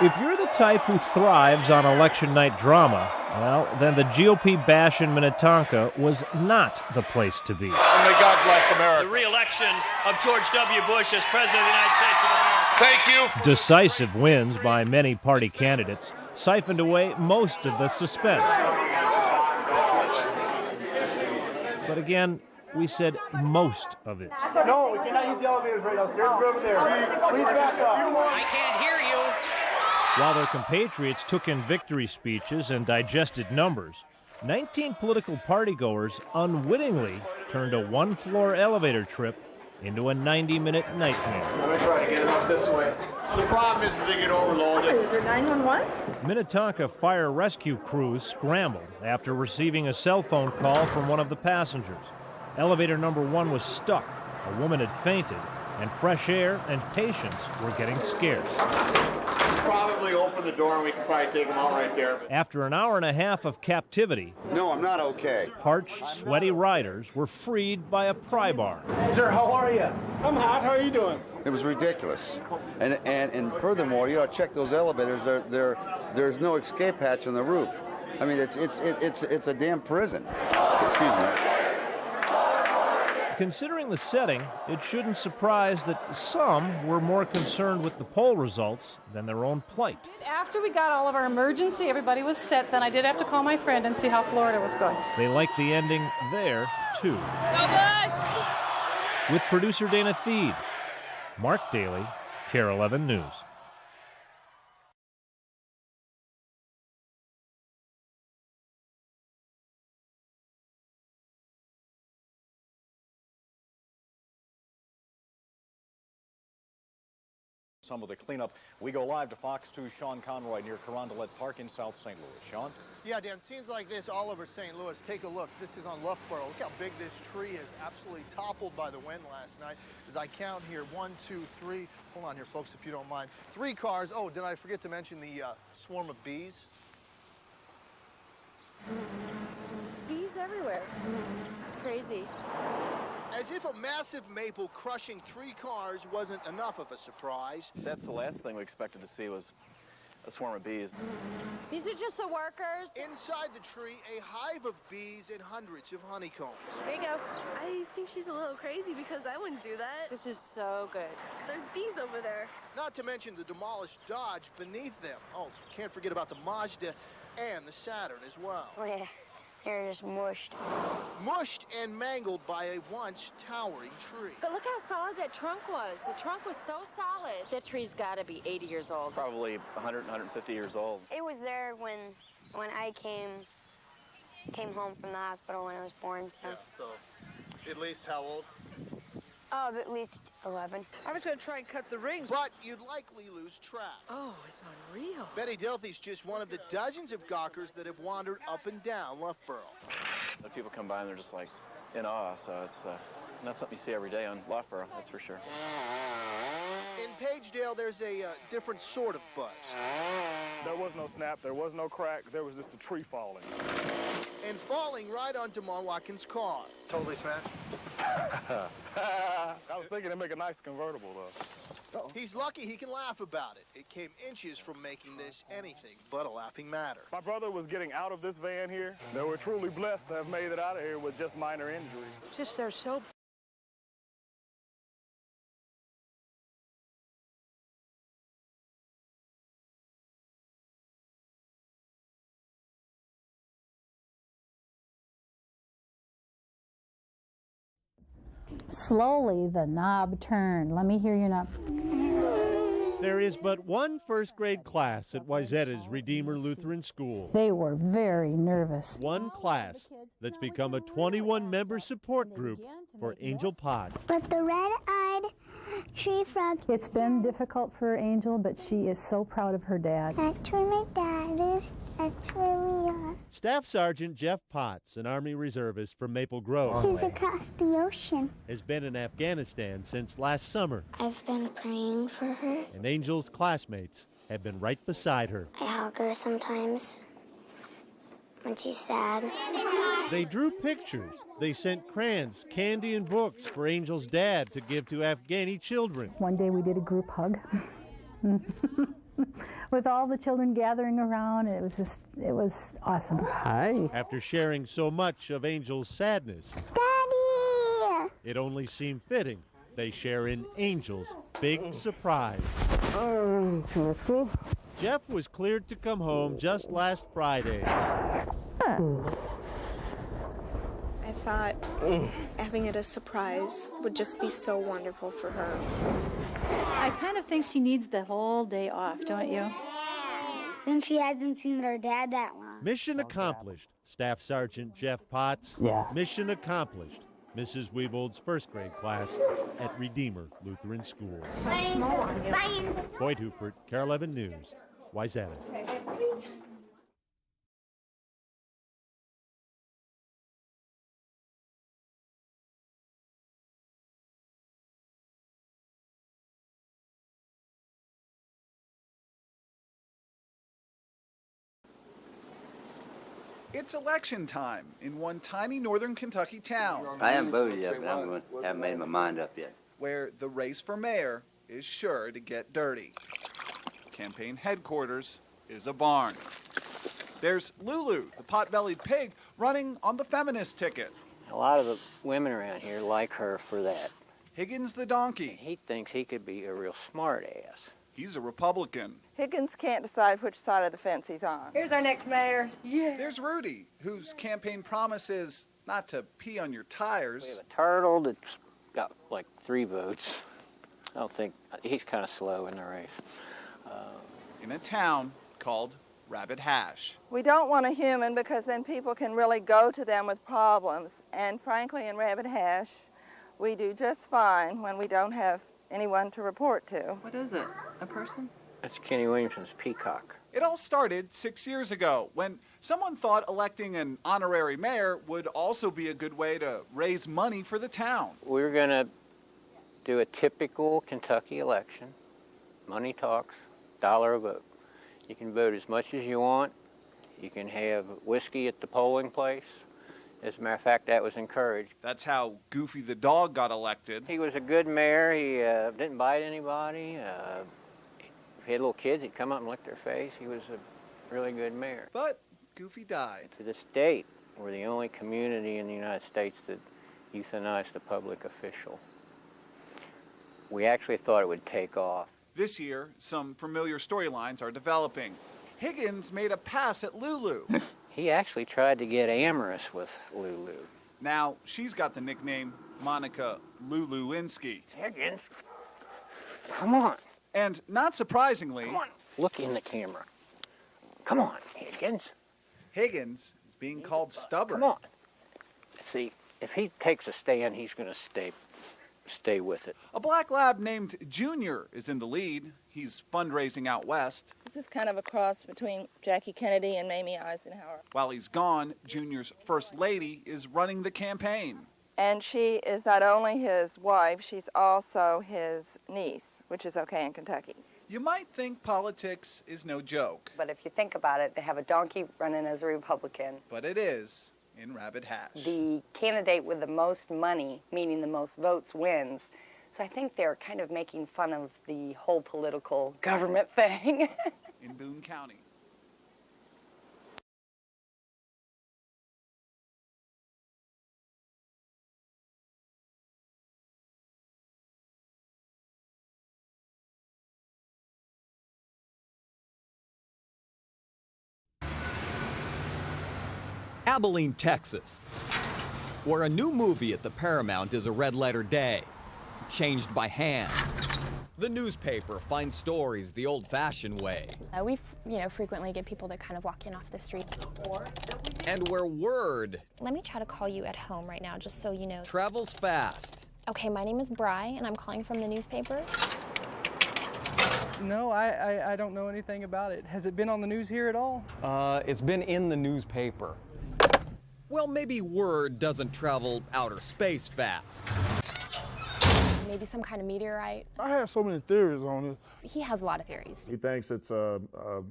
If you're the type who thrives on election night drama, well, then the GOP bash in Minnetonka was not the place to be. And may God bless America. The re-election of George W. Bush as President of the United States of America. Thank you. Decisive wins by many party candidates siphoned away most of the suspense. But again, we said most of it. No, we cannot use the elevators right now. Stairs are over there. Please back up. I can't hear you. While their compatriots took in victory speeches and digested numbers, 19 political partygoers unwittingly turned a one-floor elevator trip into a 90-minute nightmare. I'm going to try to get it up this way. The problem is they get overloaded. Is there 911? Minnetonka fire rescue crews scrambled after receiving a cell phone call from one of the passengers. Elevator number 1 was stuck, a woman had fainted, and fresh air and patients were getting scarce. Probably open the door and we can probably take them out right there. After an hour and a half of captivity, no, I'm not okay. Parched, sweaty riders were freed by a pry bar. Sir, how are you? I'm hot. How are you doing? It was ridiculous. And furthermore, you ought to check those elevators. There's no escape hatch on the roof. I mean, it's a damn prison. Excuse me. Considering the setting, it shouldn't surprise that some were more concerned with the poll results than their own plight. After we got all of our emergency, everybody was set, then I did have to call my friend and see how Florida was going. They liked the ending there, too. Go Bush! With producer Dana Theed, Mark Daly, KARE 11 News. Some of the cleanup. We go live to Fox 2's Sean Conroy near Carondelet Park in South St. Louis. Sean? Yeah, Dan, scenes like this all over St. Louis. Take a look. This is on Loughborough. Look how big this tree is. Absolutely toppled by the wind last night. As I count here, 1, 2, 3. Hold on here, folks, if you don't mind. 3 cars. Oh, did I forget to mention the swarm of bees? Bees everywhere. It's crazy. As if a massive maple crushing 3 cars wasn't enough of a surprise. That's the last thing we expected to see was a swarm of bees. These are just the workers. Inside the tree, a hive of bees and hundreds of honeycombs. There you go. I think she's a little crazy because I wouldn't do that. This is so good. There's bees over there. Not to mention the demolished Dodge beneath them. Oh, can't forget about the Mazda and the Saturn as well. Oh, yeah. They're just mushed. Mushed and mangled by a once towering tree. But look how solid that trunk was. The trunk was so solid. That tree's got to be 80 years old. Probably 100, 150 years old. It was there when I came home from the hospital when I was born. So. Yeah, so at least how old? Oh, at least 11. I was going to try and cut the ring. But you'd likely lose track. Oh, it's unreal. Betty Dilthy's just one of the dozens of gawkers that have wandered up and down Loughborough. If people come by and they're just like in awe, so it's not something you see every day on Loughborough, that's for sure. In Pagedale, there's a different sort of buzz. There was no snap. There was no crack. There was just a tree falling. And falling right onto Mon Watkins' car. Totally smashed. I was thinking to make a nice convertible, though. He's lucky he can laugh about it. It came inches from making this anything but a laughing matter. My brother was getting out of this van here. They were truly blessed to have made it out of here with just minor injuries. Just they're so... Slowly, the knob turned. Let me hear your knob. There is but one first-grade class at Wayzata's Redeemer Lutheran School. They were very nervous. One class that's become a 21-member support group for Angel Potts. But the red-eyed tree frog. It's been difficult for Angel, but she is so proud of her dad. That's where my dad is. That's where we are. Staff Sergeant Jeff Potts, an Army reservist from Maple Grove, He's across the ocean. has been in Afghanistan since last summer. I've been praying for her. And Angel's classmates have been right beside her. I hug her sometimes when she's sad. They drew pictures. They sent crayons, candy, and books for Angel's dad to give to Afghani children. One day we did a group hug. with all the children gathering around. It was awesome. Hi. After sharing so much of Angel's sadness, Daddy! it only seemed fitting they share in Angel's big surprise. Jeff was cleared to come home just last Friday. I thought having it as a surprise would just be so wonderful for her. I kind of think she needs the whole day off, don't you? Since she hasn't seen her dad that long. Mission accomplished, Staff Sergeant Jeff Potts. Yeah. Mission accomplished, Mrs. Wiebold's first grade class at Redeemer Lutheran School. Small on you. Boyd Hupert, KARE 11 News, Wayzata. It's election time in one tiny northern Kentucky town. I haven't voted yet, but haven't made my mind up yet. Where the race for mayor is sure to get dirty. Campaign headquarters is a barn. There's Lulu, the pot-bellied pig, running on the feminist ticket. A lot of the women around here like her for that. Higgins the donkey. He thinks he could be a real smart ass. He's a Republican. Higgins can't decide which side of the fence he's on. Here's our next mayor. Yeah. There's Rudy, whose campaign promise is not to pee on your tires. We have a turtle that's got like 3 votes. I don't think, he's kind of slow in the race. In a town called Rabbit Hash. We don't want a human because then people can really go to them with problems. And frankly, in Rabbit Hash, we do just fine when we don't have anyone to report to. What is it? A person? That's Kenny Williamson's peacock. It all started 6 years ago when someone thought electing an honorary mayor would also be a good way to raise money for the town. We're going to do a typical Kentucky election. Money talks, $1 a vote. You can vote as much as you want. You can have whiskey at the polling place. As a matter of fact, that was encouraged. That's how Goofy the dog got elected. He was a good mayor. He didn't bite anybody. If he had little kids, he'd come up and lick their face. He was a really good mayor. But Goofy died. To this date, we're the only community in the United States that euthanized a public official. We actually thought it would take off. This year, some familiar storylines are developing. Higgins made a pass at Lulu. He actually tried to get amorous with Lulu. Now, she's got the nickname Monica Luluinski. Higgins, come on. And not surprisingly... Come on, look in the camera. Come on, Higgins. Higgins is being called stubborn. Come on. See, if he takes a stand, he's going to stay with it. A black lab named Junior is in the lead. He's fundraising out west. This is kind of a cross between Jackie Kennedy and Mamie Eisenhower. While he's gone, Junior's first lady is running the campaign. And she is not only his wife, she's also his niece, which is okay in Kentucky. You might think politics is no joke. But if you think about it, they have a donkey running as a Republican. But it is in Rabbit Hash. The candidate with the most money, meaning the most votes, wins. So I think they're kind of making fun of the whole political government thing. In Boone County. Abilene, Texas, where a new movie at the Paramount is a red-letter day, changed by hand. The newspaper finds stories the old-fashioned way. We, frequently get people that kind of walk in off the street. And where word... Let me try to call you at home right now, just so you know. ...travels fast. Okay, my name is Bri, and I'm calling from the newspaper. No, I don't know anything about it. Has it been on the news here at all? It's been in the newspaper. Well, maybe word doesn't travel outer space fast. Maybe some kind of meteorite. I have so many theories on it. He has a lot of theories. He thinks it's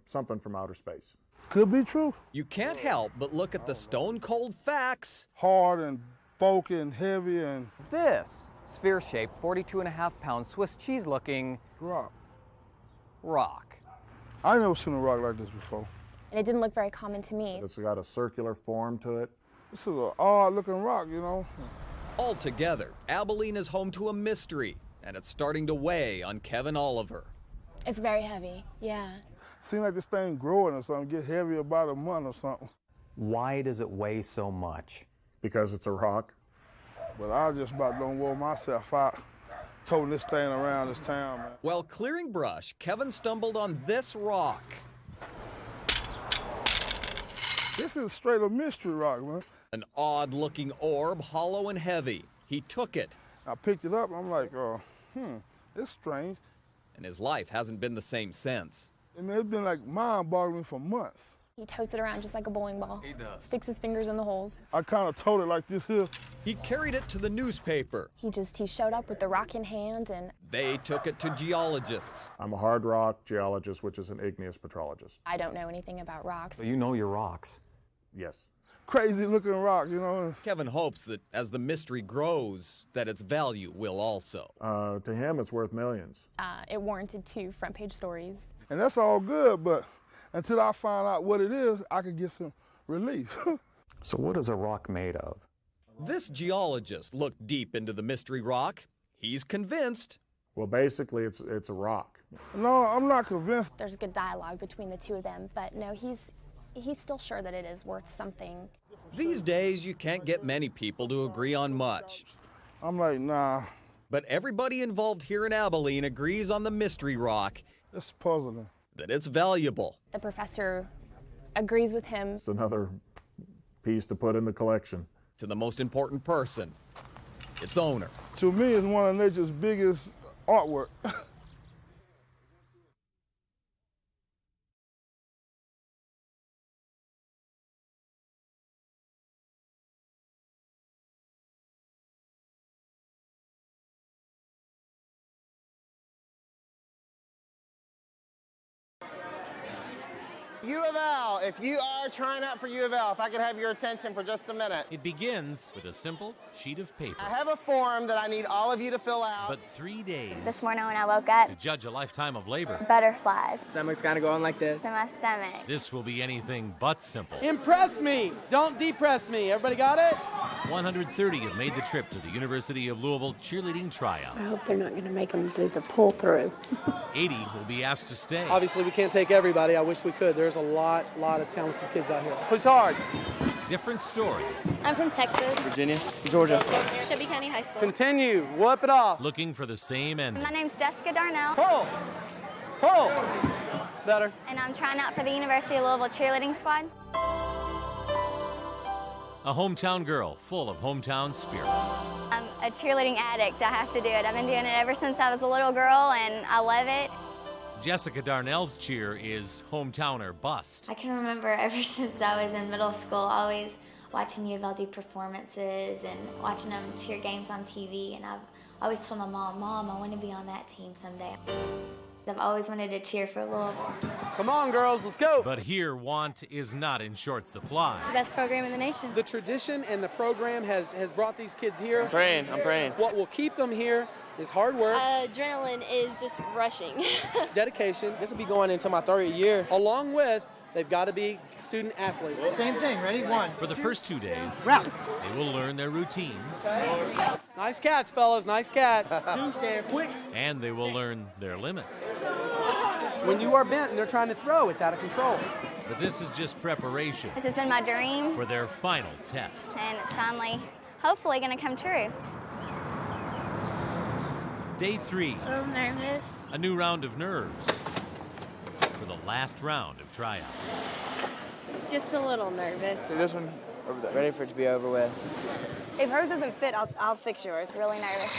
something from outer space. Could be true. You can't help but look at the stone-cold facts. Hard and bulky and heavy and... This sphere-shaped, 42.5-pound Swiss cheese-looking... rock. I never seen a rock like this before. And it didn't look very common to me. It's got a circular form to it. This is an odd-looking rock, you know. Altogether, Abilene is home to a mystery, and it's starting to weigh on Kevin Oliver. It's very heavy, yeah. Seems like this thing growing or something, get heavy about a month or something. Why does it weigh so much? Because it's a rock. But I just about don't wear myself out toting this thing around this town, man. While clearing brush, Kevin stumbled on this rock. This is straight a mystery rock, man. An odd-looking orb, hollow and heavy. He took it. I picked it up, and I'm like, it's strange. And his life hasn't been the same since. I mean, it's been like mind-boggling for months. He totes it around just like a bowling ball. He does. Sticks his fingers in the holes. I kind of told it like this here. He carried it to the newspaper. He showed up with the rock in hand, and They took it to geologists. I'm a hard rock geologist, which is an igneous petrologist. I don't know anything about rocks. So you know your rocks? Yes. Crazy looking rock, you know. Kevin hopes that as the mystery grows, that its value will also. To him, it's worth millions. It warranted 2 front-page stories. And that's all good, but until I find out what it is, I could get some relief. So what is a rock made of? This geologist looked deep into the mystery rock. He's convinced. Well, basically, it's a rock. No, I'm not convinced. There's good dialogue between the two of them, but no, he's still sure that it is worth something. These days, you can't get many people to agree on much. I'm like, nah. But everybody involved here in Abilene agrees on the mystery rock. It's puzzling. That it's valuable. The professor agrees with him. It's another piece to put in the collection. To the most important person, its owner. To me, it's one of nature's biggest artwork. U of L, if you are trying out for U of L, if I could have your attention for just a minute. It begins with a simple sheet of paper. I have a form that I need all of you to fill out. But 3 days This morning when I woke up, to judge a lifetime of labor. butterflies Stomach's kind of going like this. in my stomach. This will be anything but simple. Impress me, don't depress me. Everybody got it? 130 have made the trip to the University of Louisville cheerleading tryouts. I hope they're not going to make them do the pull through. 80 will be asked to stay. Obviously, we can't take everybody. I wish we could. There's a lot of talented kids out here. Push hard. Different stories. I'm from Texas. Virginia, Georgia. Shelby County High School. Continue. Whoop it off. Looking for the same ending. My name's Jessica Darnell. Pull. Pull. Better. And I'm trying out for the University of Louisville cheerleading squad. A hometown girl full of hometown spirit. I'm a cheerleading addict. I have to do it. I've been doing it ever since I was a little girl, and I love it. Jessica Darnell's cheer is Hometowner Bust. I can remember ever since I was in middle school, always watching U of L do performances and watching them cheer games on TV, and I've always told my mom, I want to be on that team someday. I've always wanted to cheer for Louisville. Come on, girls, let's go. But here, want is not in short supply. It's the best program in the nation. The tradition and the program has brought these kids here. I'm praying. What will keep them here is hard work. Adrenaline is just rushing. Dedication. This will be going into my 3rd year. Along with, they've got to be student athletes. Same thing, ready? 1. For the first 2 days, Route. they will learn their routines. Nice catch, fellas, nice catch. 2, stand quick. And they will learn their limits. When you are bent and they're trying to throw, it's out of control. But this is just preparation This has been my dream, for their final test. and it's finally, hopefully, going to come true. Day 3. A little nervous. A new round of nerves for the last round of tryouts. Just a little nervous. This one over there. Ready for it to be over with. If hers doesn't fit, I'll fix yours. Really nervous.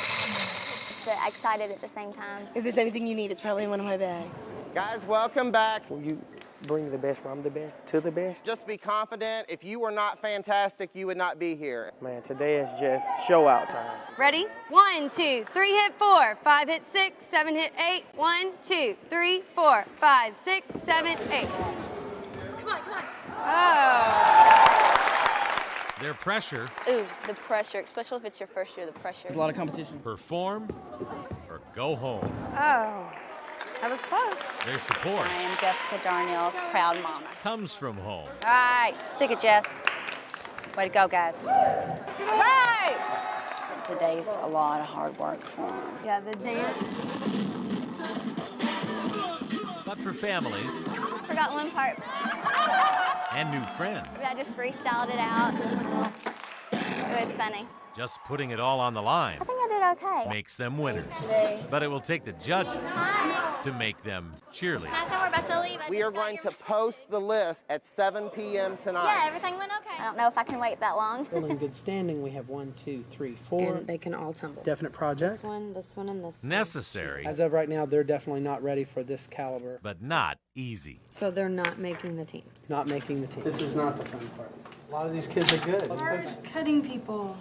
But excited at the same time. If there's anything you need, it's probably in one of my bags. Guys, welcome back. Will you bring the best from the best to the best? Just be confident. If you were not fantastic, you would not be here. Man, today is just show out time. Ready? 1, 2, 3, hit 4, 5, hit 6, 7, hit 8. 1, 2, 3, 4, 5, 6, 7, 8. Come on. Oh. Their pressure. Ooh, the pressure, especially if it's your first year, the pressure. There's a lot of competition. Perform or go home. Oh. I was close. Their support I am Jessica Darnell's proud mama. comes from home. All right, take it, Jess. Way to go, guys. All right. Today's a lot of hard work for them. Yeah, the dance. But for family Forgot one part. and new friends, I just freestyled it out. It was funny. just putting it all on the line I think I did okay. makes them winners. But it will take the judges to make them cheerleaders. I think we're about to leave. We are going to post the list at 7 p.m. tonight. Yeah, everything went okay. I don't know if I can wait that long. Still in good standing. We have 1, 2, 3, 4. And they can all tumble. Definite project. This one, and this one. Necessary, As of right now, they're definitely not ready for this caliber. but not easy. So they're not making the team. Not making the team. This is not the fun part. A lot of these kids are good. Cutting people.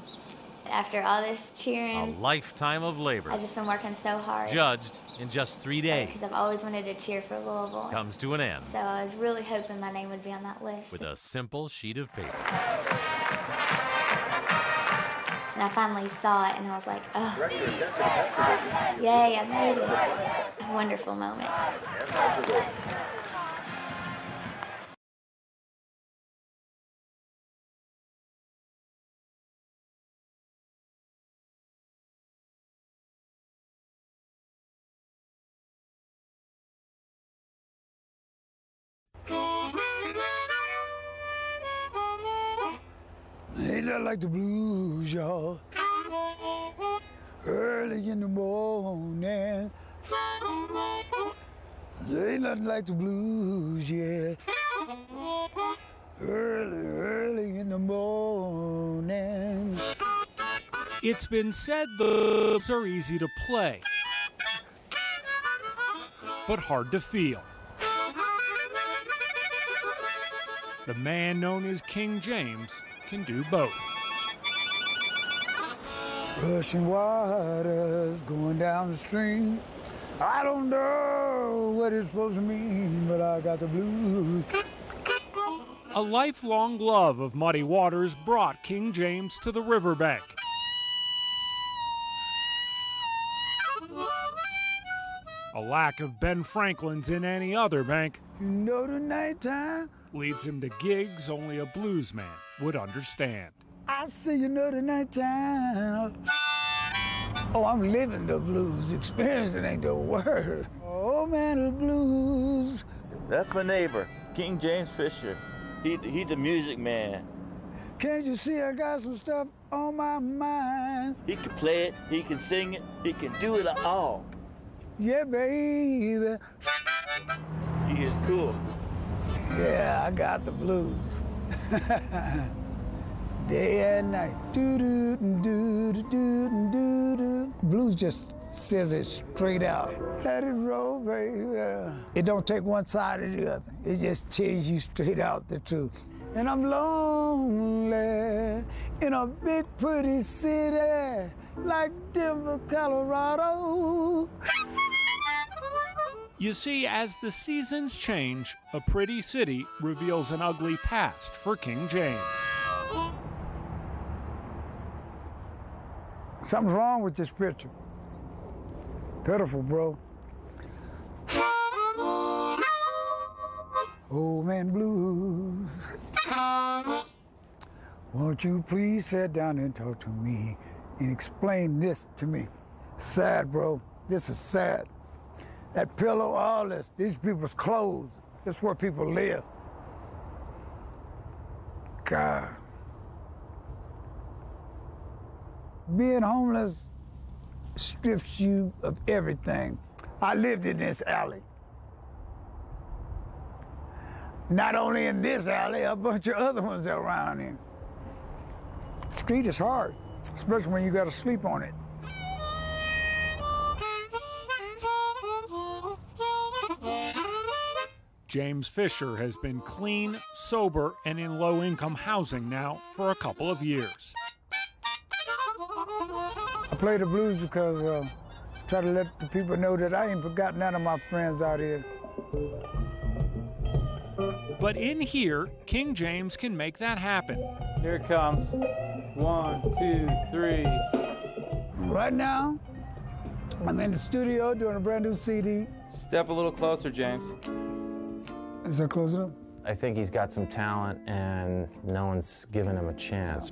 After all this A cheering, lifetime of labor, I've just been working so hard. judged in just 3 days, Because I've always wanted to cheer for Louisville. comes to an end So I was really hoping my name would be on that list. with a simple sheet of paper. And I finally saw it and I was like, oh, yay, I made it. A wonderful moment. Ain't nothing like the blues, y'all. Early in the morning. Ain't nothing like the blues, yeah. Early in the morning. It's been said the blues are easy to play, but hard to feel. The man known as King James can do both. Rushing waters going down the stream. I don't know what it's supposed to mean, but I got the blues. A lifelong love of muddy waters brought King James to the riverbank. A lack of Ben Franklin's in any other bank You know the nighttime. leads him to gigs only a blues man would understand. I say you know the nighttime. Oh, I'm living the blues. Experiencing ain't the word. Oh man, the blues. That's my neighbor, King James Fisher. He's the music man. Can't you see I got some stuff on my mind? He can play it, he can sing it, he can do it all. Yeah, baby. He is cool. Yeah, I got the blues. Day and night. Do-do-do-do-do-do-do. Blues just says it straight out. Let it roll, baby. It don't take one side or the other. It just tells you straight out the truth. And I'm lonely in a big pretty city like Denver, Colorado. You see, as the seasons change, a pretty city reveals an ugly past for King James. Something's wrong with this picture. Pitiful, bro. Old man blues. Won't you please sit down and talk to me and explain this to me? Sad, bro. This is sad. That pillow, all this, these people's clothes. This is where people live. God. Being homeless strips you of everything. I lived in this alley. Not only in this alley, a bunch of other ones around here. Street is hard, especially when you gotta sleep on it. James Fisher has been clean, sober, and in low-income housing now for a couple of years. I play the blues because try to let the people know that I ain't forgotten none of my friends out here. But in here, King James can make that happen. Here it comes. 1, 2, 3. Right now, I'm in the studio doing a brand new CD. Step a little closer, James. Is that close enough? I think he's got some talent and no one's given him a chance.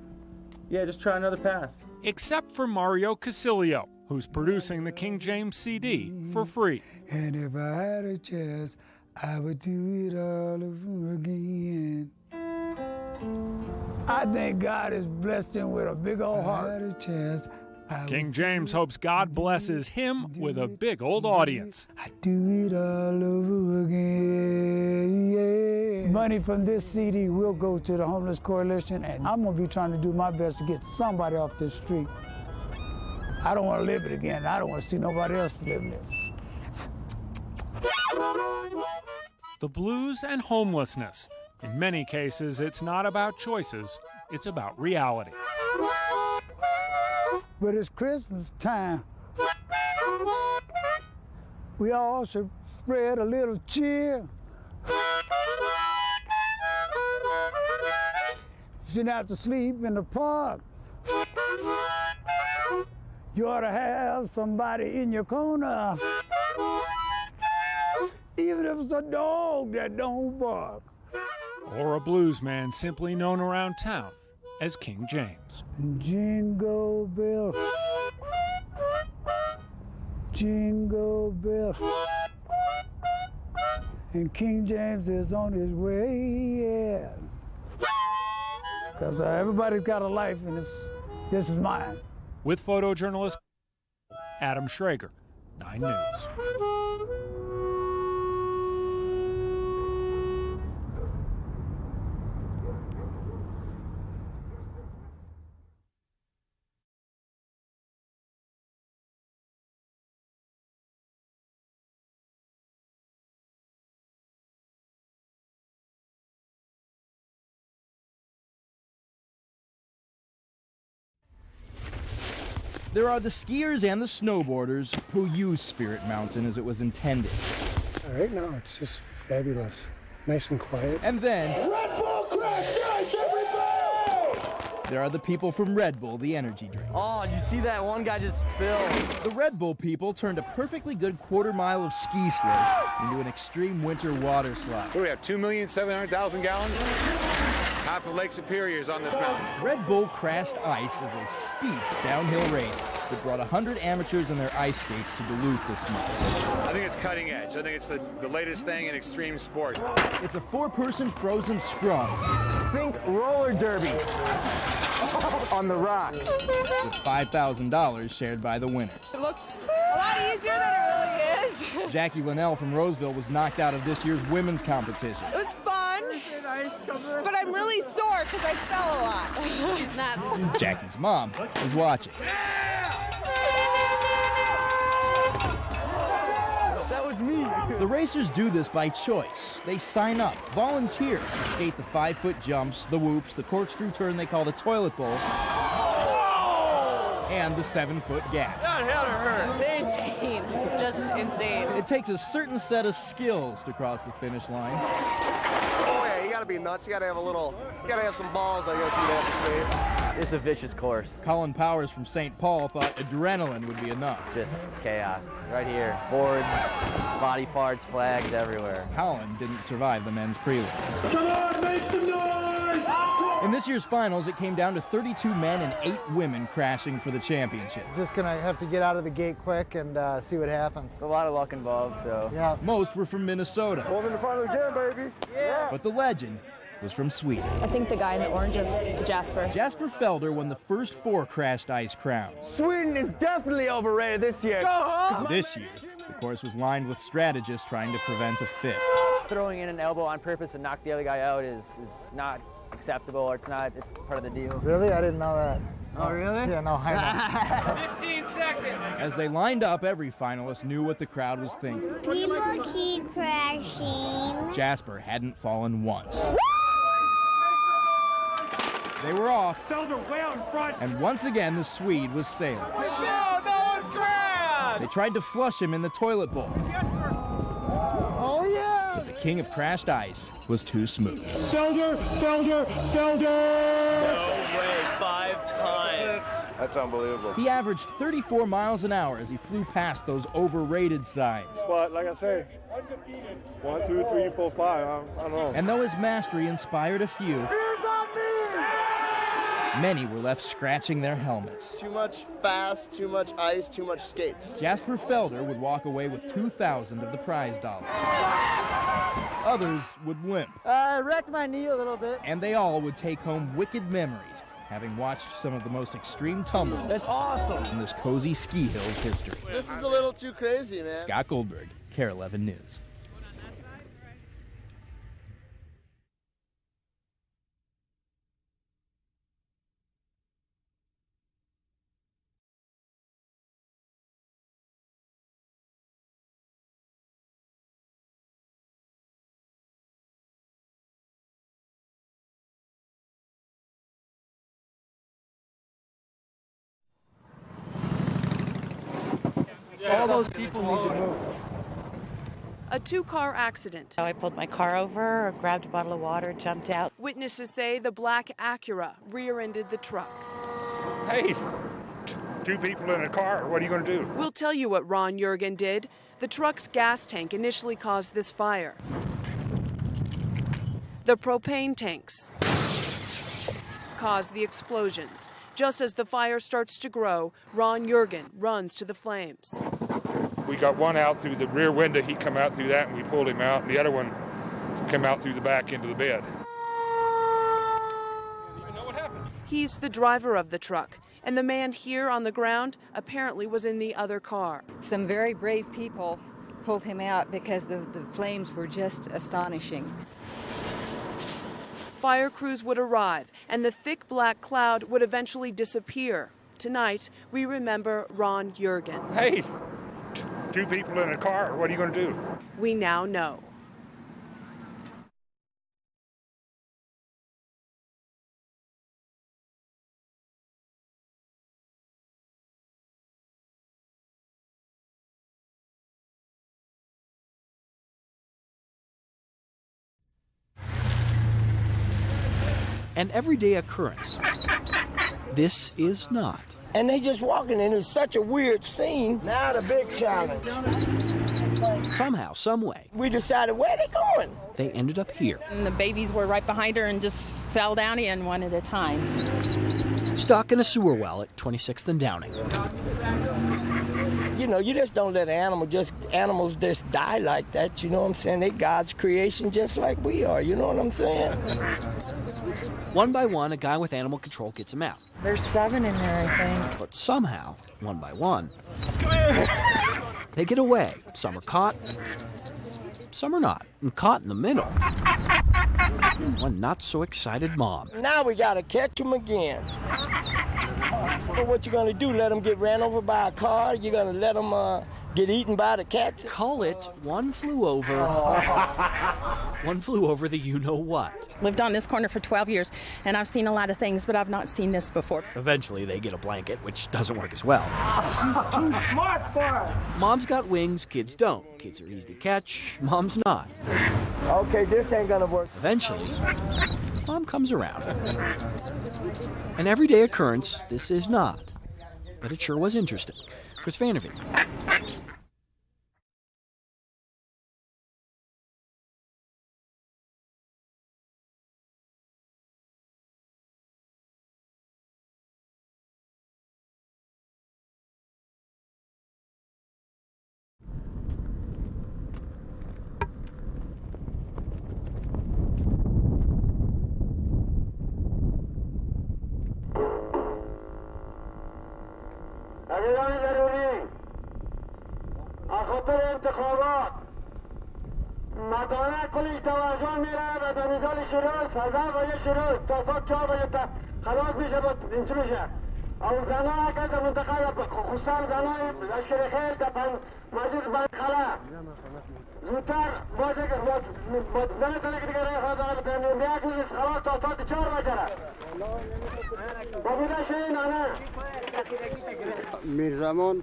Yeah, just try another pass. Except for Mario Casilio, who's producing the King James CD for free. And if I had a chance, I would do it all over again. I think God has blessed him with a big old heart. If I had a chance, King James hopes God blesses him with a big old audience. I do it all over again, yeah. Money from this CD will go to the Homeless Coalition, and I'm gonna be trying to do my best to get somebody off this street. I don't want to live it again. I don't want to see nobody else living it. The blues and homelessness. In many cases, it's not about choices, it's about reality. But it's Christmas time. We all should spread a little cheer. Shouldn't have to sleep in the park. You ought to have somebody in your corner. Even if it's a dog that don't bark. Or a blues man simply known around town as King James. Jingle bell, jingle bell, and King James is on his way, yeah. Because everybody's got a life, and this is mine. With photojournalist Adam Schrager, 9 News. There are the skiers and the snowboarders who use Spirit Mountain as it was intended. Right now, it's just fabulous. Nice and quiet. And then Red Bull Crash Ice, everybody! there are the people from Red Bull, the energy drink. Oh, you see that one guy just spilled? The Red Bull people turned a perfectly good quarter-mile of ski slope into an extreme winter water slide. What do we have, 2,700,000 gallons? Half of Lake Superior is on this mountain. Red Bull Crashed Ice is a steep downhill race that brought 100 amateurs and their ice skates to Duluth this month. I think it's cutting edge. I think it's the latest thing in extreme sports. It's a 4-person frozen scrum. Think roller derby on the rocks. With $5,000 shared by the winners. It looks a lot easier than it really is. Jackie Linnell from Roseville was knocked out of this year's women's competition. It was fun, but I'm really sore because I fell a lot. She's nuts. Jackie's mom was watching. That was me. The racers do this by choice. They sign up, volunteer, skate the 5-foot jumps, the whoops, the corkscrew turn they call the toilet bowl, and the 7-foot gap. That had to hurt. They're insane. Just insane. It takes a certain set of skills to cross the finish line. Oh yeah, you gotta be nuts. You gotta have some balls, I guess you'd have to say. It's a vicious course. Colin Powers from St. Paul thought adrenaline would be enough. Just chaos. Right here. Boards, body parts, flags everywhere. Colin didn't survive the men's prelims. Come on, make some noise! In this year's finals, it came down to 32 men and 8 women crashing for the championship. Just gonna have to get out of the gate quick and see what happens. It's a lot of luck involved, so. Yeah. Most were from Minnesota. Moving the final again, baby. Yeah. But the legend was from Sweden. I think the guy in the orange is Jasper. Jasper Felder won the first 4 crashed ice crowns. Sweden is definitely overrated this year. Go home! This year, the course was lined with strategists trying to prevent a fifth. Throwing in an elbow on purpose to knock the other guy out is not acceptable, or it's part of the deal. Really? I didn't know that. Oh, really? Yeah, no, I know. 15 seconds! As they lined up, every finalist knew what the crowd was thinking. People keep crashing. Jasper hadn't fallen once. They were off, Felder way out in front. and once again the Swede was sailing. No one crashed! They tried to flush him in the toilet bowl. Oh, yeah! But the king of crashed ice was too smooth. Felder! No way, 5 times. That's unbelievable. He averaged 34 miles an hour as he flew past those overrated signs. But like I say, 1, 2, 3, 4, 5, I don't know. And though his mastery inspired a few, many were left scratching their helmets. Too much fast, too much ice, too much skates. Jasper Felder would walk away with $2,000 of the prize dollars. Others would limp. I wrecked my knee a little bit. And they all would take home wicked memories, having watched some of the most extreme tumbles. That's awesome. In this cozy ski hills history. This is a little too crazy, man. Scott Goldberg, KARE 11 News. All those people need to move. A 2-car accident. I pulled my car over, grabbed a bottle of water, jumped out. Witnesses say the black Acura rear-ended the truck. Hey, 2 people in a car, what are you going to do? We'll tell you what Ron Jurgen did. The truck's gas tank initially caused this fire. The propane tanks caused the explosions. Just as the fire starts to grow, Ron Jurgen runs to the flames. We got one out through the rear window. He come out through that, and we pulled him out. And the other one came out through the back into the bed. He's the driver of the truck, and the man here on the ground apparently was in the other car. Some very brave people pulled him out because the flames were just astonishing. Fire crews would arrive, and the thick black cloud would eventually disappear. Tonight, we remember Ron Jurgen. Hey, 2 people in a car, what are you going to do? We now know. An everyday occurrence. This is not. And they just walking, and it's such a weird scene. Now the big challenge. Somehow, some way, We decided, where are they going? they ended up here, And the babies were right behind her and just fell down in one at a time. stuck in a sewer well at 26th and Downing. You know, you just don't let animals just die like that, you know what I'm saying? They God's creation just like we are, you know what I'm saying? One by one, a guy with animal control gets them out. There's 7 in there, I think. But somehow, one by one, they get away. Some are caught, some are not, and caught in the middle. One not so excited mom. Now we gotta catch them again. So what you gonna do, let them get ran over by a car? You gonna let them get eaten by the cats? Call it one flew over the you-know-what. Lived on this corner for 12 years, and I've seen a lot of things, but I've not seen this before. Eventually, they get a blanket, which doesn't work as well. She's too smart for her. Mom's got wings, kids don't. Kids are easy to catch, mom's not. Okay, this ain't gonna work. Eventually, mom comes around. An everyday occurrence, this is not. But it sure was interesting. Chris Vanderveen. عزیزان ضروری از خاطر انتخابات مدانه کلی توجه میره و در نزال شروع سزا و یه شروع تا صبح 4 بجه خلاص میشه با اینچه میشه او زنها که در منطقه خصوصا زنهای لشکر خیل در مسجد بنخلا زودتر باشه که با زن تلک دیگه رای خواهد بدن یک روز خلاص تا ساعت 4 بجه با بوده شدی نانه Mirzaman.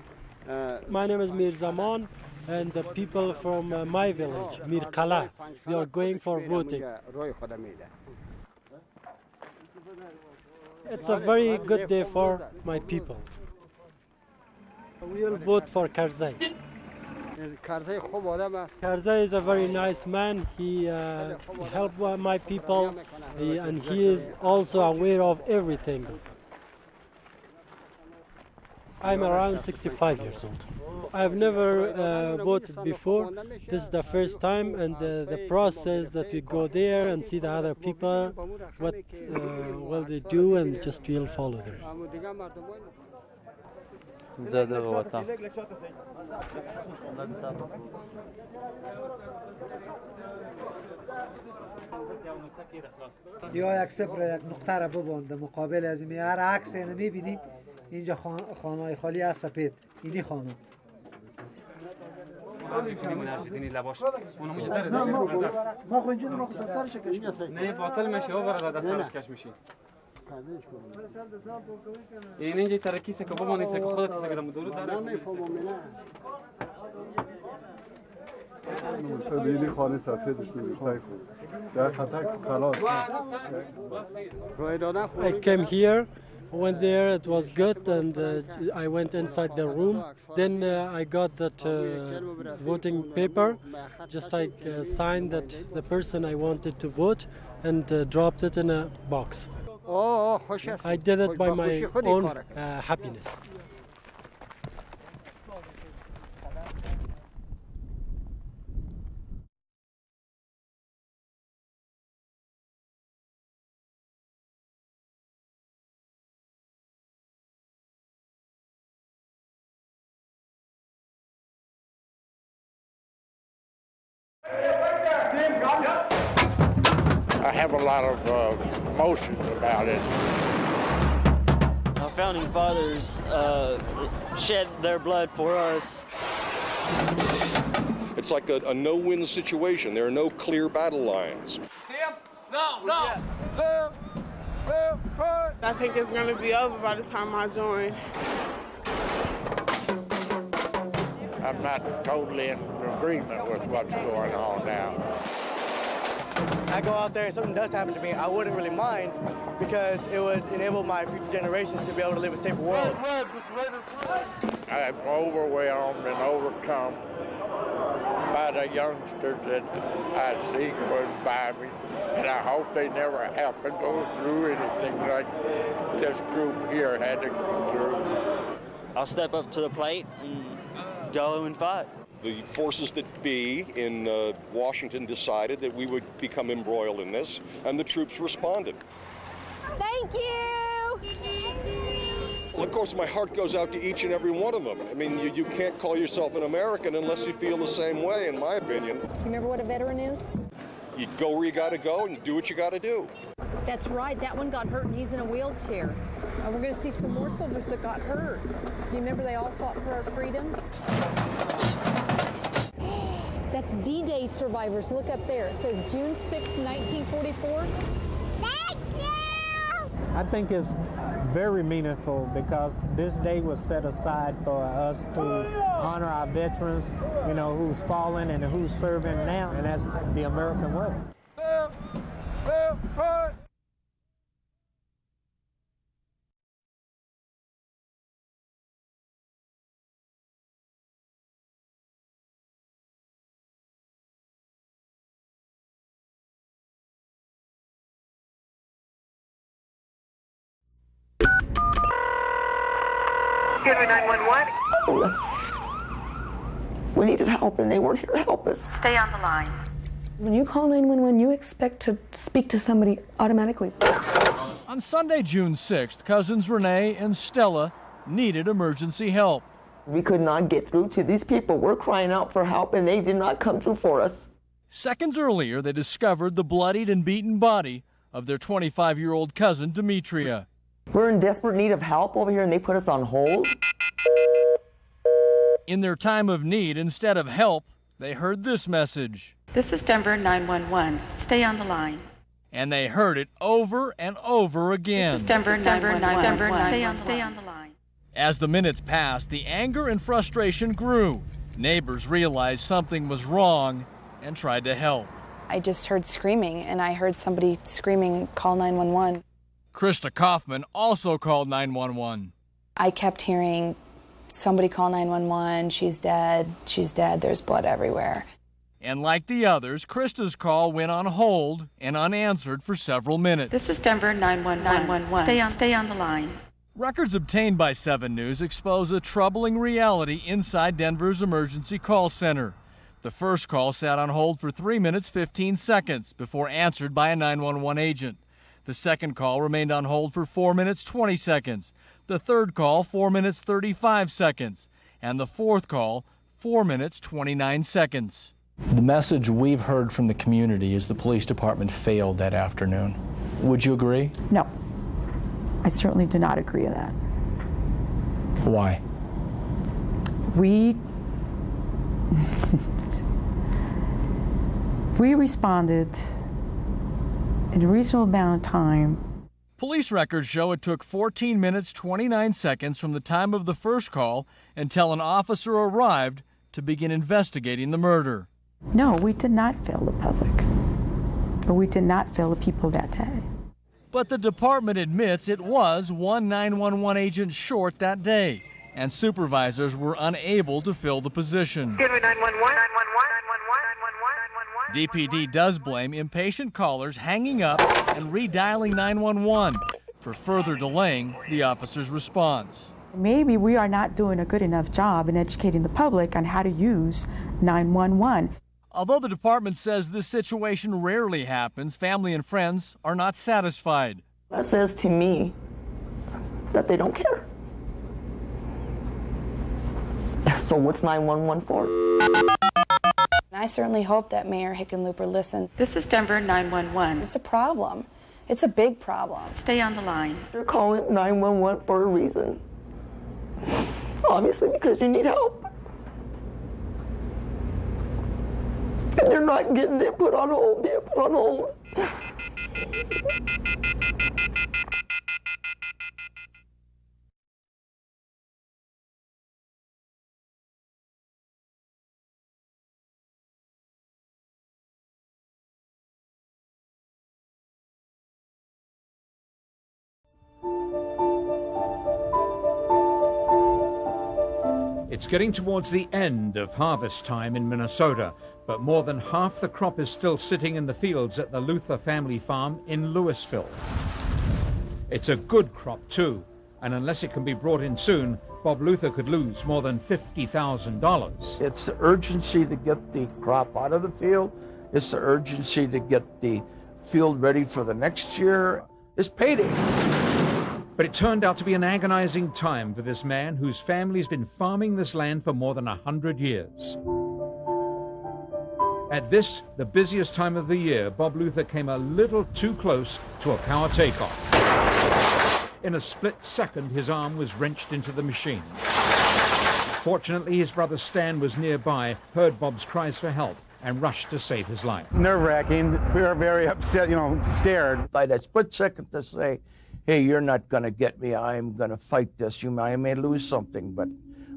My name is Mirzaman. and the people from my village, Mirkala. We are going for voting. It's a very good day for my people. We will vote for Karzai. Karzai is a very nice man. He helped my people, and he is also aware of everything. I'm around 65 years old. I've never voted before. This is the first time, and the process that we go there and see the other people, what will they do, and just we'll follow them. یا یک صفر یک نقطه را ببند مقابل از این هر عکس اینو میبینید اینجا خانه‌های خالی از سپید اینی خانه ما خو اینجا ما دستارش کش نه باطل میشه و برای دستارش کش میشی این اینجا ترکیسه که بمونی سه خودت سگدم دور داره خیلی خانه سفیدش میشه در خطر خلاص I came here, went there, it was good, and I went inside the room. Then I got that voting paper, just like signed that the person I wanted to vote, and dropped it in a box. I did it by my own happiness. I have a lot of emotions about it. Our founding fathers shed their blood for us. It's like a no-win situation. There are no clear battle lines. No. I think it's going to be over by the time I join. I'm not totally in agreement with what's going on now. I go out there, if something does happen to me, I wouldn't really mind because it would enable my future generations to be able to live a safer world. I'm overwhelmed and overcome by the youngsters that I see going by me, and I hope they never have to go through anything like this group here had to go through. I'll step up to the plate and go and fight. The forces that be in Washington decided that we would become embroiled in this, and the troops responded. Thank you! Well, of course, my heart goes out to each and every one of them. I mean, you can't call yourself an American unless you feel the same way, in my opinion. You remember what a veteran is? You go where you got to go and do what you got to do. That's right. That one got hurt and he's in a wheelchair. And we're going to see some more soldiers that got hurt. Do you remember they all fought for our freedom? That's D-Day survivors. Look up there. It says June 6, 1944. Thank you! I think it's very meaningful because this day was set aside for us to honor our veterans, you know, who's fallen and who's serving now, and that's the American way. Henry 911. We needed help and they weren't here to help us. Stay on the line. When you call 911, you expect to speak to somebody automatically. On Sunday, June 6th, cousins Renee and Stella needed emergency help. We could not get through to these people. We're crying out for help and they did not come through for us. Seconds earlier, they discovered the bloodied and beaten body of their 25-year-old cousin, Demetria. We're in desperate need of help over here and they put us on hold. In their time of need, instead of help, they heard this message. This is Denver 911. Stay on the line. And they heard it over and over again. This is Denver 911. Stay on the line. As the minutes passed, the anger and frustration grew. Neighbors realized something was wrong and tried to help. I just heard screaming, and I heard somebody screaming, "Call 911." Krista Kaufman also called 911. I kept hearing, "Somebody call 911, she's dead, there's blood everywhere." And like the others, Krista's call went on hold and unanswered for several minutes. This is Denver 911. Stay on the line. Records obtained by 7 News expose a troubling reality inside Denver's emergency call center. The first call sat on hold for 3 minutes 15 seconds before answered by a 911 agent. The second call remained on hold for 4 minutes 20 seconds. The third call, 4 minutes 35 seconds. And the fourth call, 4 minutes 29 seconds. The message we've heard from the community is the police department failed that afternoon. Would you agree? No, I certainly do not agree with that. Why? We responded in a reasonable amount of time. Police records show it took 14 minutes 29 seconds from the time of the first call until an officer arrived to begin investigating the murder. No, we did not fail the public, or we did not fail the people that day. But the department admits it was one 911 agent short that day, and supervisors were unable to fill the position. DPD does blame impatient callers hanging up and redialing 911 for further delaying the officer's response. Maybe we are not doing a good enough job in educating the public on how to use 911. Although the department says this situation rarely happens, family and friends are not satisfied. That says to me that they don't care. So what's 911 for? I certainly hope that Mayor Hickenlooper listens. This is Denver 911. It's a problem. It's a big problem. Stay on the line. You're calling 911 for a reason. Obviously because you need help. And you're not getting it put on hold, being put on hold. It's getting towards the end of harvest time in Minnesota, but more than half the crop is still sitting in the fields at the Luther family farm in Louisville. It's a good crop too, and unless it can be brought in soon, Bob Luther could lose more than $50,000. It's the urgency to get the crop out of the field. It's the urgency to get the field ready for the next year. It's payday. But it turned out to be an agonizing time for this man whose family's been farming this land for more than 100 years. At this, the busiest time of the year, Bob Luther came a little too close to a power takeoff. In a split second, his arm was wrenched into the machine. Fortunately, his brother Stan was nearby, heard Bob's cries for help, and rushed to save his life. Nerve-wracking. We were very upset, scared. I had a split second to say, hey, you're not going to get me. I'm going to fight this. I may lose something, but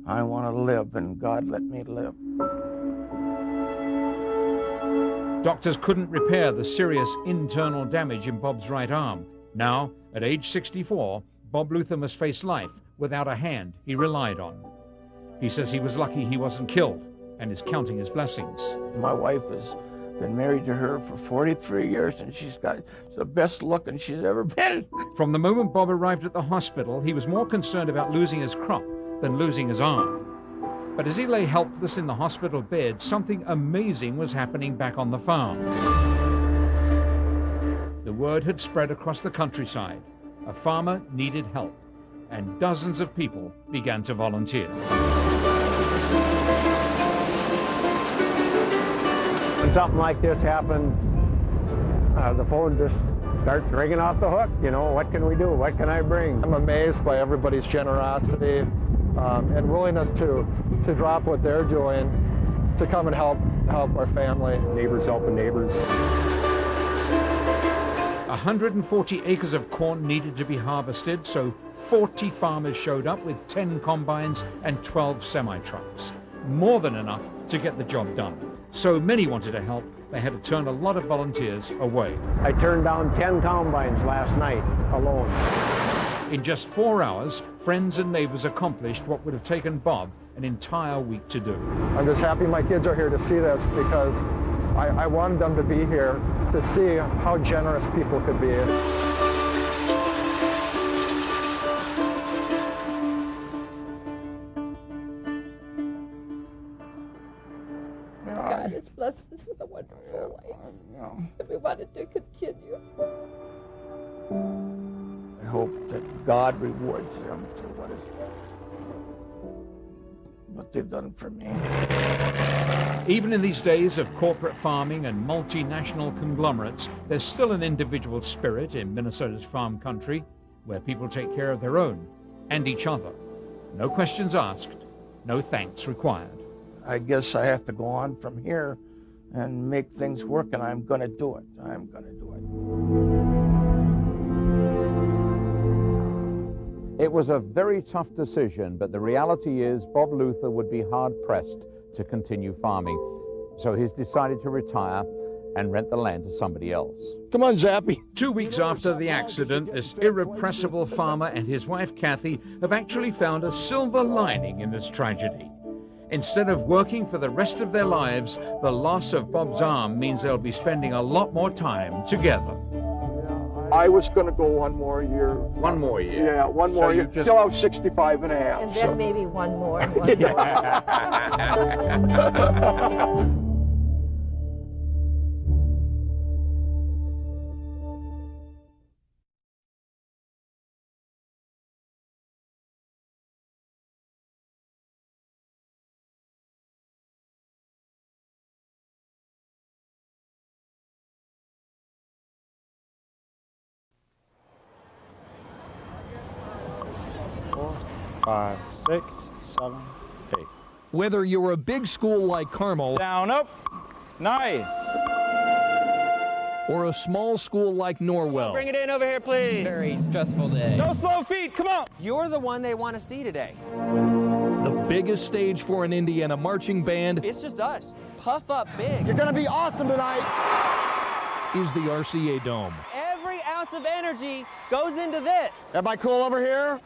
I want to live, and God let me live. Doctors couldn't repair the serious internal damage in Bob's right arm. Now, at age 64, Bob Luther must face life without a hand he relied on. He says he was lucky he wasn't killed and is counting his blessings. My wife has been married to her for 43 years, and she's got the best looking she's ever been. From the moment Bob arrived at the hospital, he was more concerned about losing his crop than losing his arm. But as he lay helpless in the hospital bed, something amazing was happening back on the farm. The word had spread across the countryside. A farmer needed help, and dozens of people began to volunteer. When something like this happens, the phone just starts ringing off the hook. What can we do? What can I bring? I'm amazed by everybody's generosity and willingness to drop what they're doing to come and help our family. Neighbors helping neighbors. 140 acres of corn needed to be harvested, so 40 farmers showed up with 10 combines and 12 semi-trucks. more than enough to get the job done. So many wanted to help, they had to turn a lot of volunteers away. I turned down 10 combines last night alone. In just 4 hours, friends and neighbors accomplished what would have taken Bob an entire week to do. I'm just happy my kids are here to see this because I wanted them to be here to see how generous people could be. God has blessed us with a wonderful life, and we wanted to continue. I hope that God rewards them for what they've done for me. Even in these days of corporate farming and multinational conglomerates, there's still an individual spirit in Minnesota's farm country where people take care of their own and each other. No questions asked, no thanks required. I guess I have to go on from here and make things work, and I'm going to do it. I'm going to do it. It was a very tough decision, but the reality is Bob Luther would be hard-pressed to continue farming. So he's decided to retire and rent the land to somebody else. Come on, Zappy. 2 weeks after the accident, this irrepressible farmer and his wife Kathy have actually found a silver lining in this tragedy. Instead of working for the rest of their lives, the loss of Bob's arm means they'll be spending a lot more time together. I was going to go one more year. One more year? Yeah, one more year. Till I was 65 and a half. And then maybe one more. And one more. Five, 6, 7, 8. Whether you're a big school like Carmel, Down, up. Nice. or a small school like Norwell, Bring it in over here, please. Very stressful day. No slow feet, come on. You're the one they want to see today. the biggest stage for an Indiana marching band It's just us. Puff up big. You're gonna be awesome tonight. is the RCA Dome. Every ounce of energy goes into this. Everybody cool over here?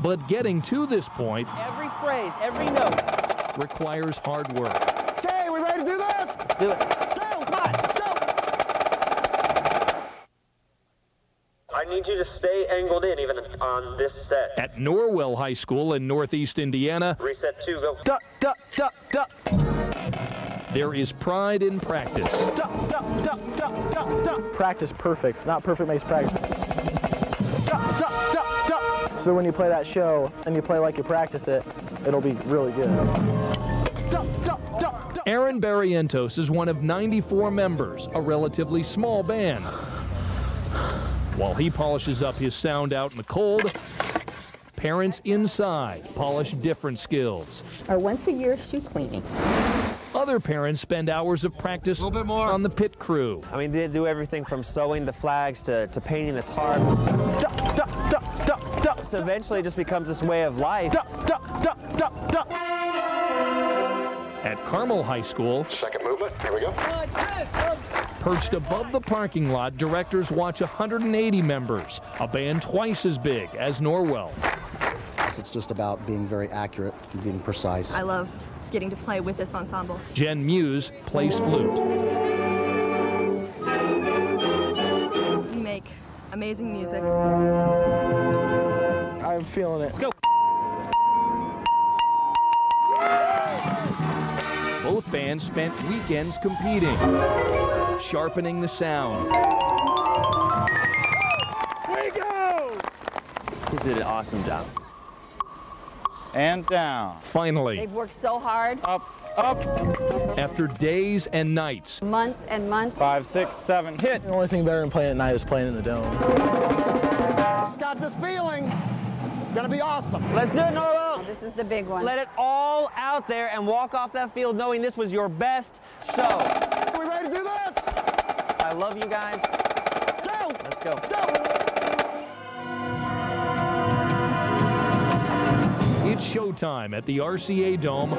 But getting to this point Every phrase, every note. requires hard work. Okay, we ready to do this? Let's do it. Go, come on, let's go. I need you to stay angled in even on this set. At Norwell High School in Northeast Indiana, Reset 2, go. Duck, duck, duck, duck. there is pride in practice. Duck, duck, duck, duck, duck, duck. Practice perfect. Not perfect makes practice. Duck, duck, duck, duck. So when you play that show and you play like you practice it, it'll be really good. Duck, duck, duck, duck. Aaron Barrientos is one of 94 members, a relatively small band. While he polishes up his sound out in the cold, parents inside polish different skills. Our once-a-year shoe cleaning. Other parents spend hours of practice on the pit crew. I mean, they do everything from sewing the flags to painting the tarp. Duck, duck, duck, duck, duck. So eventually it just becomes this way of life. Duck, duck, duck, duck, duck. At Carmel High School, Second movement, here we go. perched above the parking lot, directors watch 180 members, a band twice as big as Norwell. It's just about being very accurate and being precise. I love getting to play with this ensemble. Jen Muse plays flute. You make amazing music. I'm feeling it. Let's go. Both bands spent weekends competing, sharpening the sound. There you go! He did an awesome job. And down. Finally, They've worked so hard. Up, up. after days and nights, Months and months. 5, 6, 7, hit. The only thing better than playing at night is playing in the dome. Just got this feeling. Gonna be awesome. Let's do it, Norwell. This is the big one. Let it all out there and walk off that field knowing this was your best show. Are we ready to do this? I love you guys. Go! Let's go. Let's go! it It's showtime at the RCA Dome.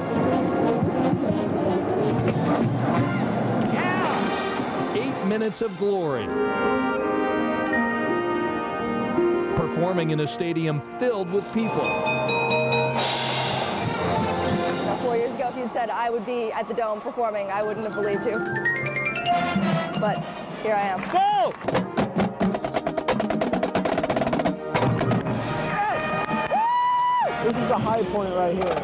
8 minutes of glory. Performing in a stadium filled with people. 4 years ago, if you'd said I would be at the Dome performing, I wouldn't have believed you. But here I am. Go! This is the high point right here.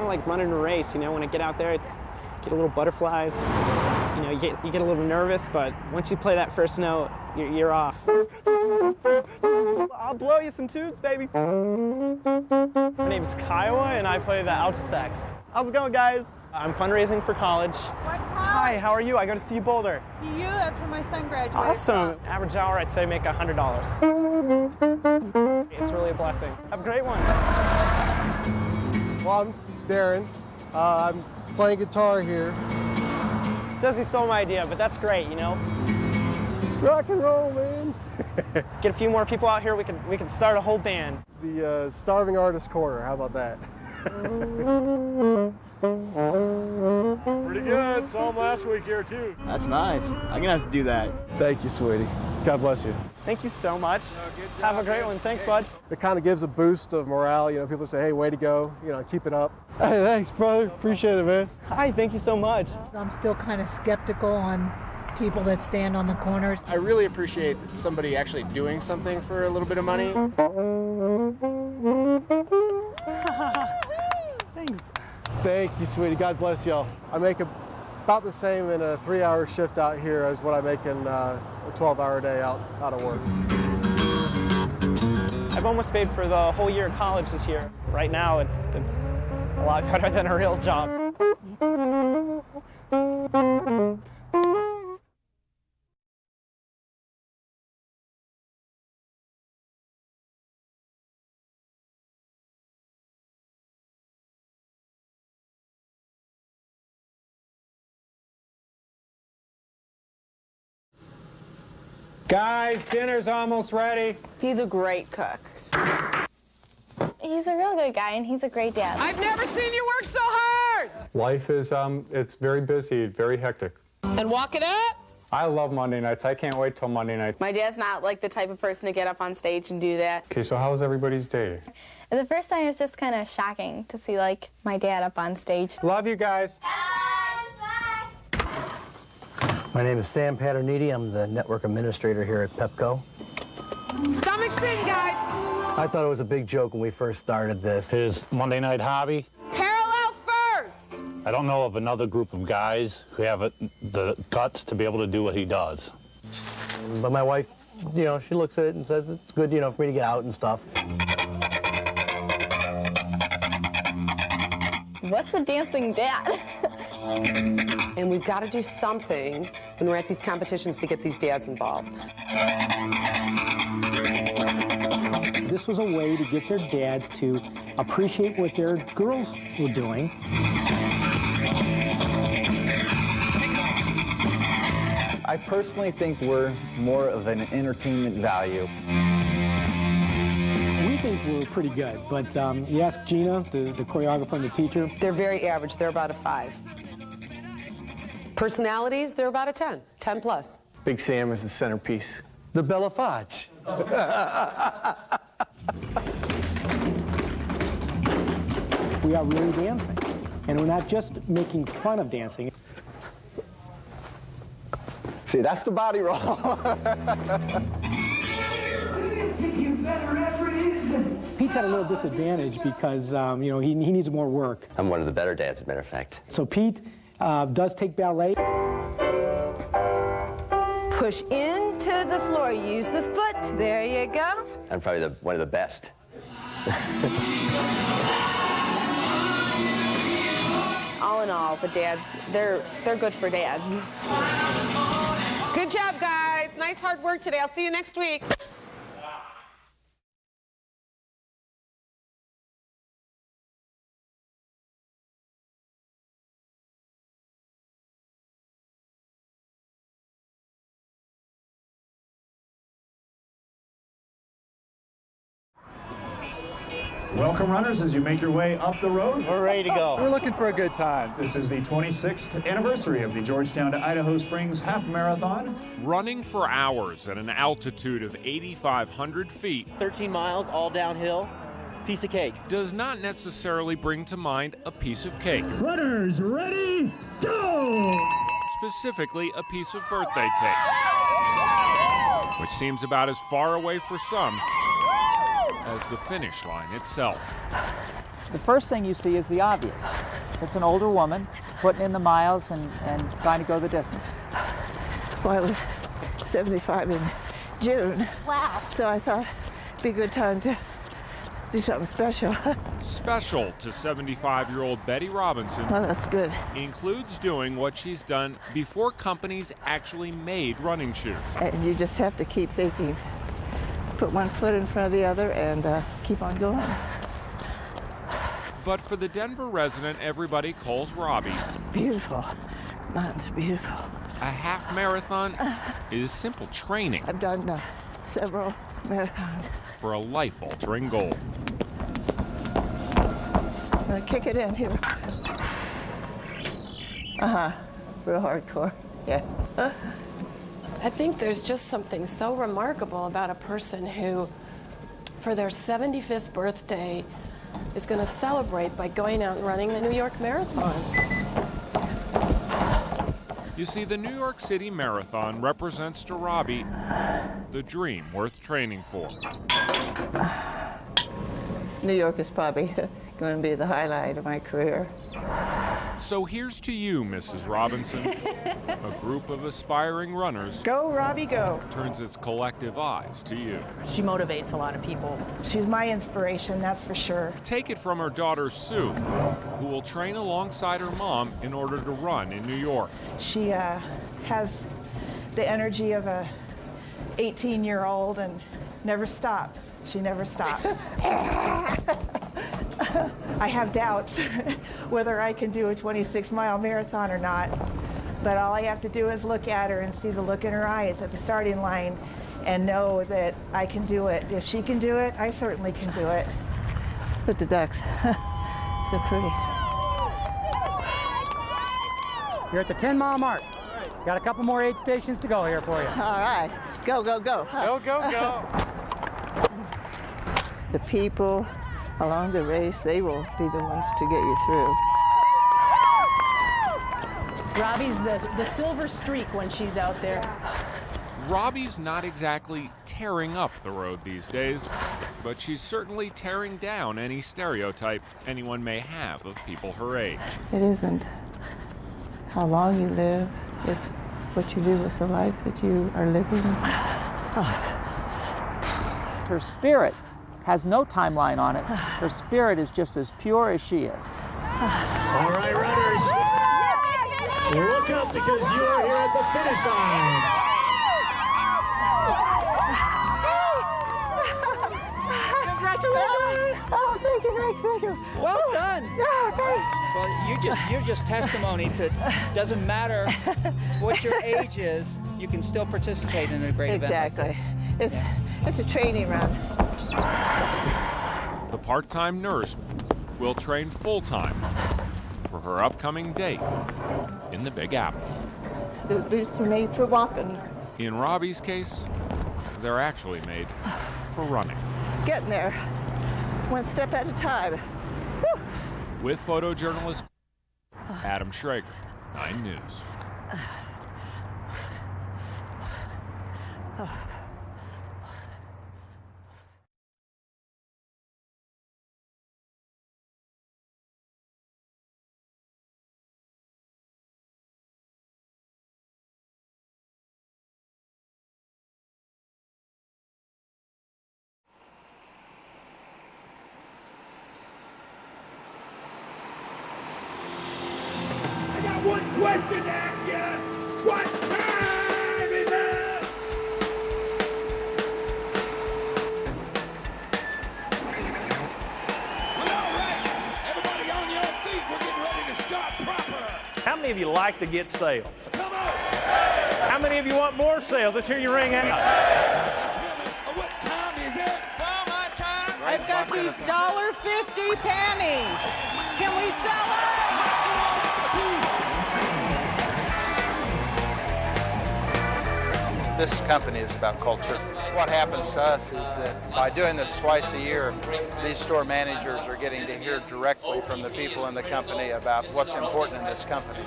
Like running a race, you know, when I get out there, it's get a little butterflies, you know, you get a little nervous, but once you play that first note, you're off. I'll blow you some tunes, baby. My name's Kiowa, and I play the alto sax. How's it going, guys? I'm fundraising for college. Hi, how are you? I go to CU Boulder. CU, that's where my son graduated. Awesome. Average hour, I'd say make $100. It's really a blessing. Have a great one. Well, I'm Darren. I'm playing guitar here. He says he stole my idea, but that's great, you know? Rock and roll, man. Get a few more people out here, we can start a whole band. The Starving Artist Corner, how about that? Pretty good. Saw him last week here, too. That's nice. I'm going to have to do that. Thank you, sweetie. God bless you. Thank you so much. Have a great one. Thanks, bud. It kind of gives a boost of morale. You know, people say, hey, way to go. You know, keep it up. Hey, thanks, brother. Appreciate it, man. Hi, thank you so much. I'm still kind of skeptical on people that stand on the corners. I really appreciate somebody actually doing something for a little bit of money. Thanks. Thank you, sweetie. God bless y'all. I make about the same in a 3-hour shift out here as what I make in a 12-hour day out of work. I've almost paid for the whole year of college this year. Right now, it's a lot better than a real job. Guys, dinner's almost ready. He's a great cook. He's a real good guy, and he's a great dad. I've never seen you work so hard! Life is, it's very busy, very hectic. And walk it up? I love Monday nights. I can't wait till Monday night. My dad's not like the type of person to get up on stage and do that. Okay, so how was everybody's day? The first time it was just kind of shocking to see like my dad up on stage. Love you guys. My name is Sam Paterniti. I'm the network administrator here at Pepco. Stomachs in, guys! I thought it was a big joke when we first started this. His Monday night hobby. Parallel first! I don't know of another group of guys who have the guts to be able to do what he does. But my wife, you know, she looks at it and says it's good, you know, for me to get out and stuff. What's a dancing dad? And we've got to do something when we're at these competitions to get these dads involved. This was a way to get their dads to appreciate what their girls were doing. I personally think we're more of an entertainment value. We think we're pretty good, but you ask Gina, the choreographer and the teacher. They're very average. They're about a 5. Personalities, they're about a 10, 10 plus. Big Sam is the centerpiece. The Bella Fudge. We are really dancing, and we're not just making fun of dancing. See, that's the body roll. Pete's at a little disadvantage because, you know, he needs more work. I'm one of the better dads, as a matter of fact. So Pete does take ballet. Push into the floor, use the foot, there you go. I'm probably one of the best. all in all, the dads, they're good for dads. Good job, guys. Nice hard work today. I'll see you next week. Welcome, runners, as you make your way up the road. We're ready to go. We're looking for a good time. This is the 26th anniversary of the Georgetown to Idaho Springs Half Marathon. Running for hours at an altitude of 8,500 feet. 13 miles, all downhill. Piece of cake. Does not necessarily bring to mind a piece of cake. Runners, ready, go! Specifically, a piece of birthday cake. Which seems about as far away for some as the finish line itself. The first thing you see is the obvious. It's an older woman putting in the miles and trying to go the distance. Well, I was 75 in June. Wow. So I thought it'd be a good time to do something special. Special to 75-year-old Betty Robinson. Oh, that's good. Includes doing what she's done before companies actually made running shoes. And you just have to keep thinking. Put one foot in front of the other and keep on going. But for the Denver resident everybody calls Robbie, Beautiful. Mountains are beautiful. a half marathon is simple training I've done several marathons. for a life-altering goal. I'm gonna kick it in here. Real hardcore. Yeah. I think there's just something so remarkable about a person who, for their 75th birthday, is going to celebrate by going out and running the New York Marathon. You see, the New York City Marathon represents to Robbie the dream worth training for. New York is probably going to be the highlight of my career. So here's to you, Mrs. Robinson. A group of aspiring runners Go, Robbie, go. turns its collective eyes to you. She motivates a lot of people. She's my inspiration, that's for sure. Take it from her daughter, Sue, who will train alongside her mom in order to run in New York. She has the energy of a 18-year-old and never stops. She never stops. I have doubts whether I can do a 26-mile marathon or not, but all I have to do is look at her and see the look in her eyes at the starting line and know that I can do it. If she can do it, I certainly can do it. Look at the ducks. So pretty. You're at the 10-mile mark. Got a couple more aid stations to go here for you. All right. Go, go, go. Go, go, go. The people along the race, they will be the ones to get you through. Robbie's the silver streak when she's out there. Robbie's not exactly tearing up the road these days, but she's certainly tearing down any stereotype anyone may have of people her age. It isn't how long you live, it's what you do with the life that you are living. Her spirit has no timeline on it. Her spirit is just as pure as she is. All right, runners. Look up because you are here at the finish line. Congratulations! Oh, thank you. Well done. Oh, thanks. Well, you're just testimony to doesn't matter what your age is, you can still participate in a great event. Exactly. It's a training run. The part-time nurse will train full-time for her upcoming date in the Big Apple. Those boots are made for walking. In Robbie's case, they're actually made for running. Getting there, one step at a time. Whew. With photojournalist Adam Schrager, 9 News. of you like to get sales? How many of you want more sales? Let's hear you ring out. What time is it? Walmart time. I've got these $1.50 panties. Can we sell them? This company is about culture. What happens to us is that by doing this twice a year, these store managers are getting to hear directly from the people in the company about what's important in this company.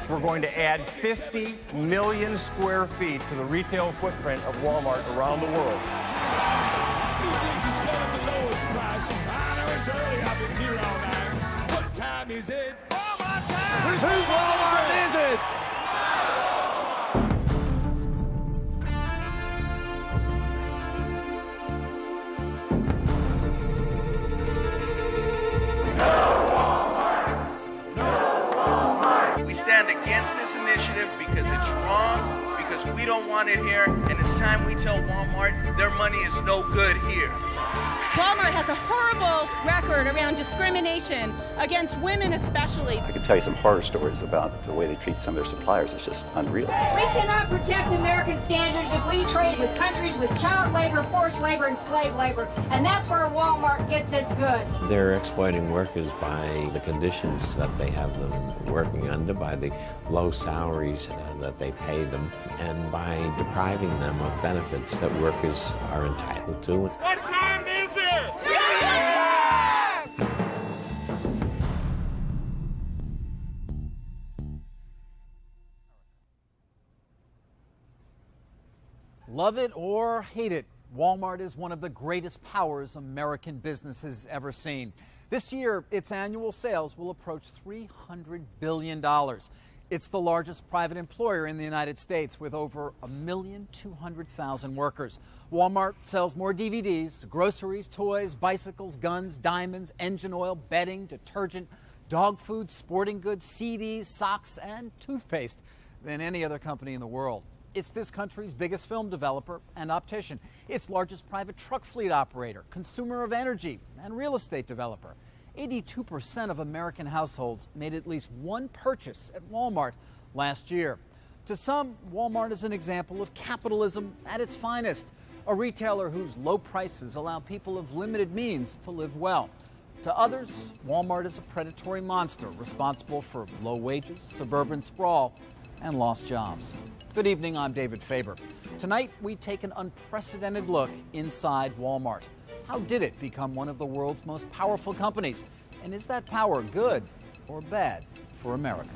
We're going to add 50 million square feet to the retail footprint of Walmart around the world. What time is it? Walmart time! Whose Walmart is it? We stand against this initiative because it's wrong, because we don't want it here, and it's time we tell Walmart their money is no good here. Walmart has a horrible record around discrimination against women especially. I can tell you some horror stories about the way they treat some of their suppliers. It's just unreal. We cannot protect American standards if we trade with countries with child labor, forced labor, and slave labor. And that's where Walmart gets its goods. They're exploiting workers by the conditions that they have them working under, by the low salaries that they pay them, and by depriving them of benefits that workers are entitled to. What time is it? Love it or hate it, Walmart is one of the greatest powers American business has ever seen. This year, its annual sales will approach $300 billion. It's the largest private employer in the United States with over 1,200,000 workers. Walmart sells more DVDs, groceries, toys, bicycles, guns, diamonds, engine oil, bedding, detergent, dog food, sporting goods, CDs, socks, and toothpaste than any other company in the world. It's this country's biggest film developer and optician, its largest private truck fleet operator, consumer of energy, and real estate developer. 82% of American households made at least one purchase at Walmart last year. To some, Walmart is an example of capitalism at its finest, a retailer whose low prices allow people of limited means to live well. To others, Walmart is a predatory monster responsible for low wages, suburban sprawl, and lost jobs. Good evening, I'm David Faber. Tonight, we take an unprecedented look inside Walmart. How did it become one of the world's most powerful companies? And is that power good or bad for America?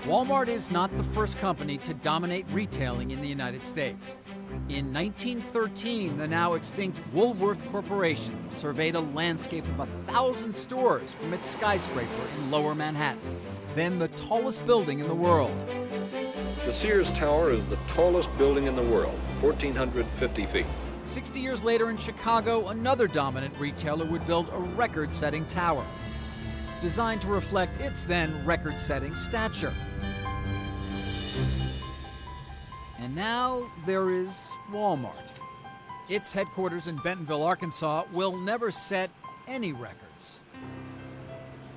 Walmart is not the first company to dominate retailing in the United States. In 1913, the now extinct Woolworth Corporation surveyed a landscape of 1,000 stores from its skyscraper in Lower Manhattan, then the tallest building in the world. The Sears Tower is the tallest building in the world, 1,450 feet. 60 years later in Chicago, another dominant retailer would build a record-setting tower, designed to reflect its then record-setting stature. And now there is Walmart. Its headquarters in Bentonville, Arkansas, will never set any records.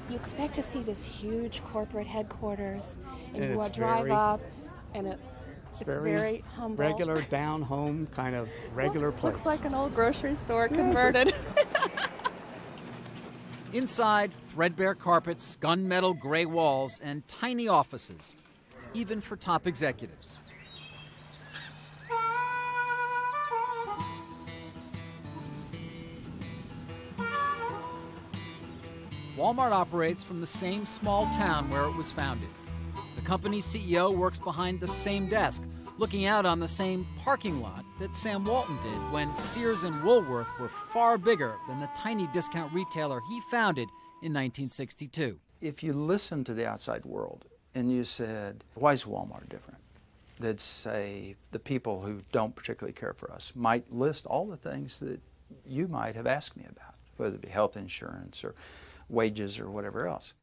You expect to see this huge corporate headquarters, and And you it's drive very- up, and it's very humble. regular, down home kind of regular place. Looks like an old grocery store converted. Inside, threadbare carpets, gunmetal gray walls, and tiny offices, even for top executives. Walmart operates from the same small town where it was founded. The company's CEO works behind the same desk, looking out on the same parking lot that Sam Walton did when Sears and Woolworth were far bigger than the tiny discount retailer he founded in 1962. If you listen to the outside world and you said, why is Walmart different? that say the people who don't particularly care for us might list all the things that you might have asked me about, whether it be health insurance or wages or whatever else.